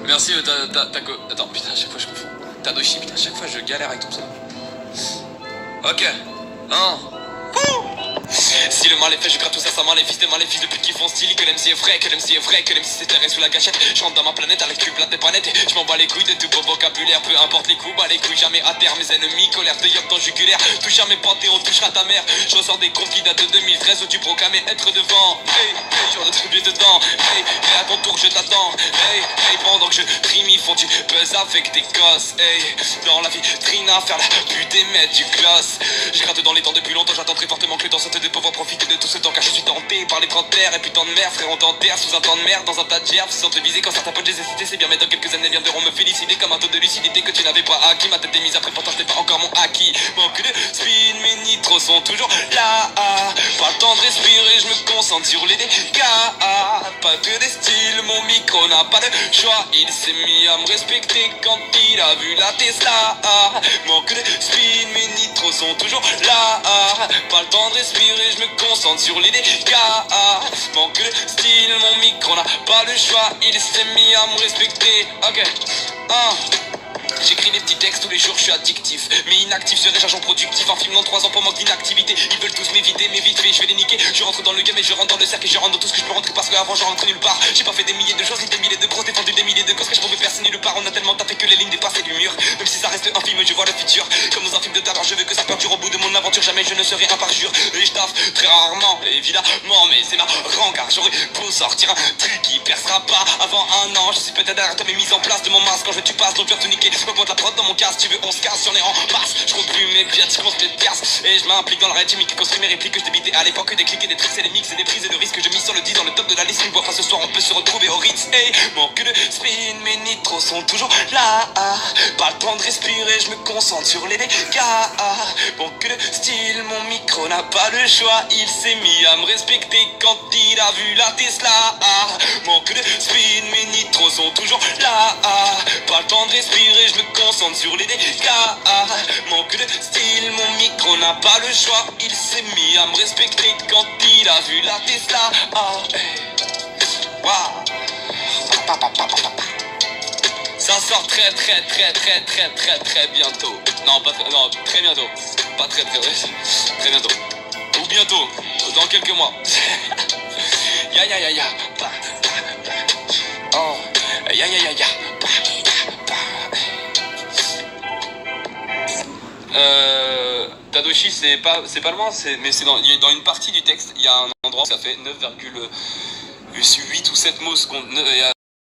Merci, attends, putain, à chaque fois je confonds. Tadoshi, putain, à chaque fois je galère avec ton pseudo. Ok. 1. Si le mal est fait, je gratte tout ça, ça maléfice des maléfices de pute qui font style. Que l'MC est frais, que l'MC est vrai, que l'MC s'est terré sous la gâchette. Je rentre dans ma planète avec cube là des planètes. Et je m'en bats les couilles de tout beau vocabulaire. Peu importe les coups, bats les couilles jamais à terre. Mes ennemis, colère de yop dans jugulaire. Touche à mes panthéons, touchera ta mère. Je ressors des comptes qui datent de 2013 où tu proclamais être devant. Hey, hey, j'en ai tribué dedans. Hey, hey, à ton tour, je t'attends. Hey, hey, pendant que je trime, ils font du buzz avec tes gosses. Hey, dans la vitrine à faire la pute et mettre du gloss. Je gratte dans les temps depuis longtemps, j'attends très fortement que le temps sorte de pouvoir profiter de tout ce temps. Car je suis tenté par les trentenaires et putain de merde. Frère, on t'enterre sous un temps de merde dans un tas de gerbes. Sans te viser quand certains potes les hésitaient, c'est bien. Mais dans quelques années viendront me féliciter comme un taux de lucidité que tu n'avais pas acquis. Ma tête est mise après, pourtant je n'ai pas encore mon acquis. Mon cul de spin, mes nitros sont toujours là. Pas le temps de respirer, je me concentre sur les dégâts. Pas que des styles, mon micro n'a pas de choix. Il s'est mis à me respecter quand il a vu la Tesla. Mon cul de spin, mes nitros sont toujours là. Pas le temps de respirer, je me concentre sur les dégâts. Manque de style, mon micro n'a pas le choix. Il s'est mis à me respecter. Ok. J'écris des petits textes tous les jours, je suis addictif. Mais inactif, serais-je agent productif. Un film dans 3 ans pour manque d'inactivité. Ils veulent tous m'éviter, mais vite fait, je vais les niquer. Je rentre dans le game et je rentre dans le cercle et je rentre dans tout ce que je peux rentrer. Parce qu'avant, je rentre nulle part. J'ai pas fait des milliers de choses, ni des milliers de grosses, défendu des milliers de causes que je pouvais percer nulle part. On a tellement tapé que les lignes dépassent du mur. Même si ça reste un film, je vois le futur. Comme dans un film de terreur, je veux que ça perdure au bout de mon aventure. Jamais je ne serai un parjure. Et je taffe très rarement, évidemment. Mais c'est marrant car j'aurais beau sortir un truc qui percera pas avant un an. Je suis peut-être derrière toi, mais mise en place de mon masque. Quand je tu passes, donc je vais te niquer. Augmente la prod dans mon casque. Si tu veux on se casse, j'en ai en masse. Je compte plus mes billets, je compte mes perces. Et je m'implique dans le rythmique qui construit mes répliques que je débitais à l'époque. Des clics et des tricks et des mix et des prises et de risques que je mise sur le 10 dans le top de la liste. Une fois ce soir on peut se retrouver au Ritz. Hey, mon cul de spin, mes nitros sont toujours là. Pas le temps de respirer, je me concentre sur les dégâts. Mon cul de style, mon micro n'a pas le choix. Il s'est mis à me respecter quand il a vu la Tesla. Mon cul de spin, mes nitros sont toujours là. Pas le temps de respirer, je me concentre sur les dégâts. Manque de style, mon micro n'a pas le choix. Il s'est mis à me respecter quand il a vu la Tesla. Ça sort très bientôt. Non, pas très, non, très bientôt. Pas très bientôt. Ou bientôt, dans quelques mois. Ya. Oh, ya. Tadoshi, c'est pas loin, mais c'est dans une partie du texte, il y a un endroit où ça fait 9,8 ou 7 mots secondes.